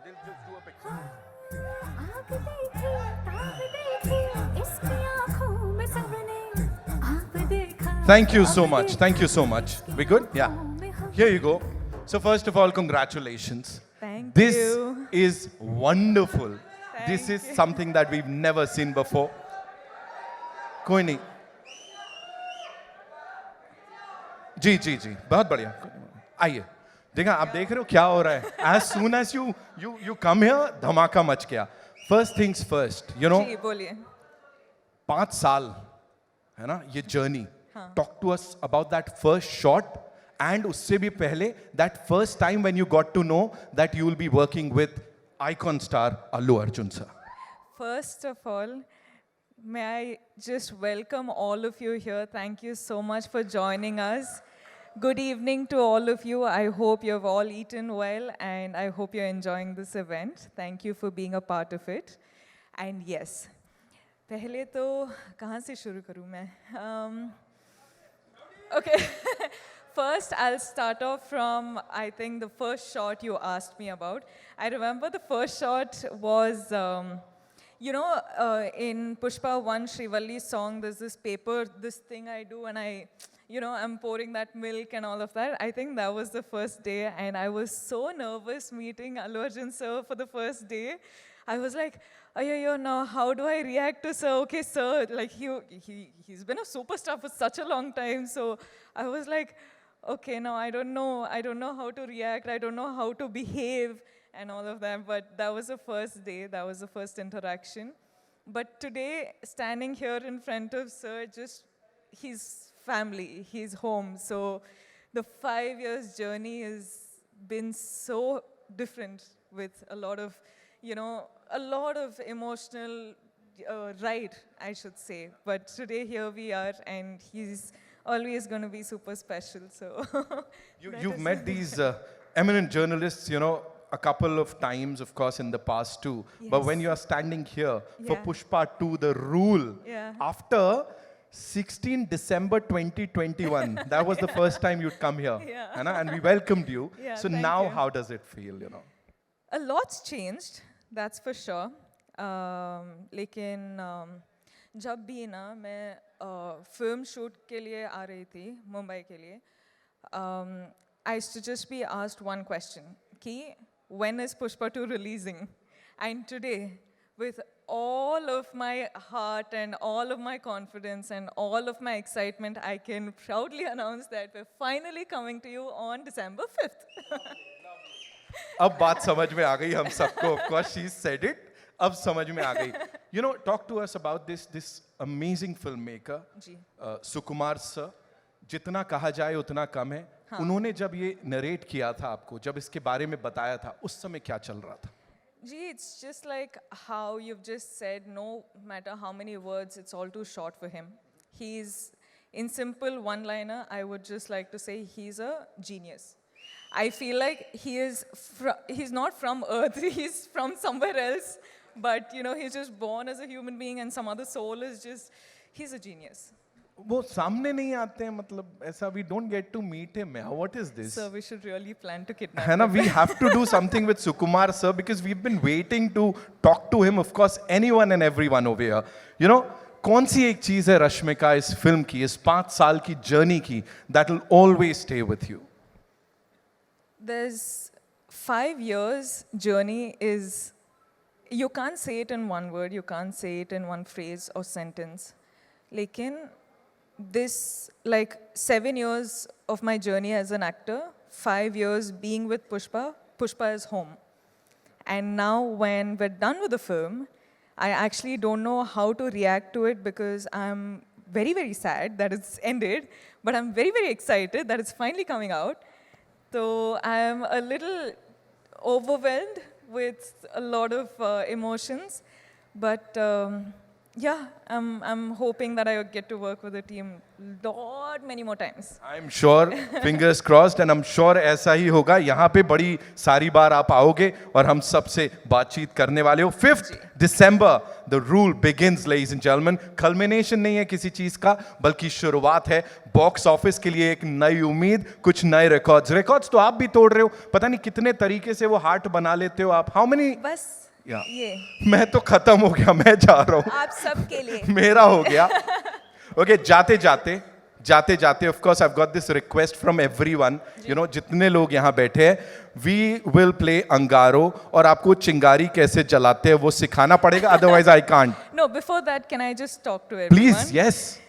We'll just do a picture. आग देखी ताब देखी इसकी आँखों में सबने आप देखा Thank you so अब much. देखा Thank you so much. We good? Yeah. आँखों में हम- Here you go. So first of all, congratulations. Thank This you. is wonderful. This Thank is you. something that we've never seen before. कोई नहीं. जी जी जी बहुत बढ़िया. आइए. देखा आप देख रहे हो क्या हो रहा है. As soon as you come here, धमाका मच गया. First things first. You know. जी बोलिए. 5 साल है ना ये जर्नी. Talk to us about that first shot and उससे भी पहले that first time when you got to know that you will be working with icon star Allu Arjun sir. First of all, may I just welcome all of you here. Thank you so much for joining us. Good evening to all of you. I hope you've all eaten well and I hope you're enjoying this event. Thank you for being a part of it. And yes, पहले तो कहाँ से शुरू करूँ मैं? Okay. First, I'll start off from, I think, the first shot you asked me about. I remember the first shot was, in Pushpa 1, Srivalli's song, there's this paper, this thing I do, and I'm pouring that milk and all of that. I think that was the first day, and I was so nervous meeting Allu Arjun sir for the first day. I was like, oh, now how do I react to sir? Okay, sir, like he's been a superstar for such a long time. So I was like, okay, now I don't know how to react. I don't know how to behave and all of that. But that was the first day. That was the first interaction. But today, standing here in front of sir, just his family, his home. So the 5 years journey has been so different with a lot of emotional ride, I should say. But today here we are, and he's always going to be super special. So You've met these eminent journalists, you know, a couple of times, of course, in the past too. But when Yes. you are standing here for Yeah. Pushpa 2, The Rule, Yeah. after 16 December 2021, that was the first time you'd come here. Yeah. है ना? And we welcomed you. Yeah, So thank now you. how does it feel, you know? A lot's changed, that's for sure. लेकिन जब भी ना मैं film shoot के लिए आ रही थी मुंबई के लिए, I used to just be asked one question, कि when is Pushpa 2 releasing? And today, with all of my heart and all of my confidence and all of my excitement, I can proudly announce that we're finally coming to you on December 5th. अब बात समझ में आ गई हम सबको. Of course, she said it. अब समझ में आ गई. You know, talk to us about this amazing filmmaker, जी. सुकुमार सर. जितना कहा जाए उतना कम है. उन्होंने जब ये नरेट किया था आपको, जब इसके बारे में बताया था, उस समय क्या चल रहा था? Gee, it's just like how you've just said, no matter how many words, it's all too short for him. He's, in simple one-liner, I would just like to say he's a genius. I feel like he's not from Earth, he's from somewhere else, but he's just born as a human being and some other soul is just, he's a genius. वो सामने नहीं आते हैं, मतलब ऐसा we don't get to meet him. What is this? So we should really plan to kidnap है ना, him. we have to do something with Sukumar sir because we've been waiting to talk to him. Of course, anyone and everyone over here. You know, कौन सी एक चीज है रश्मिका इस film की, इस 5 साल की जर्नी की, that will always stay with you? There's 5 years journey is, you can't say it in one word, you can't say it in one phrase or sentence. Lekin, this, like 7 years of my journey as an actor, 5 years being with Pushpa, Pushpa is home. And now when we're done with the film, I actually don't know how to react to it because I'm very, very sad that it's ended, but I'm very, very excited that it's finally coming out. So I'm a little overwhelmed with a lot of emotions, but yeah, I'm hoping that I get to work with the team lot many more times. I am sure, fingers crossed, and I am sure ऐसा ही होगा. यहाँ पे बड़ी सारी बार आप आओगे और हम सबसे बातचीत करने वाले हो. 5th December, the rule begins, ladies and gentlemen. Culmination नहीं है किसी चीज का, बल्कि शुरुआत है बॉक्स ऑफिस के लिए एक नई उम्मीद, कुछ नए रिकॉर्ड्स तो आप भी तोड़ रहे हो. पता नहीं कितने तरीके से वो हार्ट बना लेते हो आप. How many? बस Yeah. ये मैं तो खत्म हो गया, मैं जा रहा हूँ. आप सबके लिए. मेरा हो गया. ओके, जाते जाते of course I have got this request from everyone, you know, जितने लोग यहाँ बैठे हैं, वी विल प्ले अंगारो, और आपको चिंगारी कैसे जलाते हैं वो सिखाना पड़ेगा, otherwise I can't. No, before that, can I just talk to everyone? Please. Yes.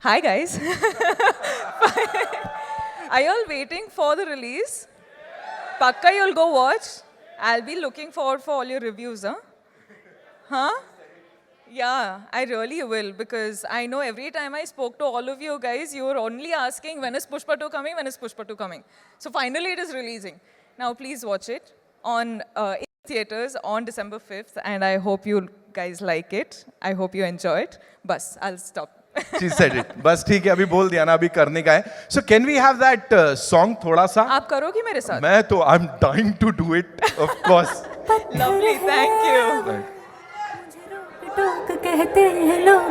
Hi guys. Are you all waiting for the release? Pakka you'll go watch. I'll be looking forward for all your reviews, huh? Yeah, I really will, because I know every time I spoke to all of you guys, you were only asking when is Pushpa 2 coming, when is Pushpa 2 coming. So finally it is releasing. Now please watch it on in theaters on December 5th, and I hope you guys like it. I hope you enjoy it. Bas, I'll stop. She said it. बस ठीक है, अभी बोल दिया ना, अभी करने का है. So can we have that song थोड़ा सा? आप करोगी मेरे साथ? मैं तो I'm dying to do it, of course. Lovely, thank you. मुझे रोक टोक कहते हैं लोग.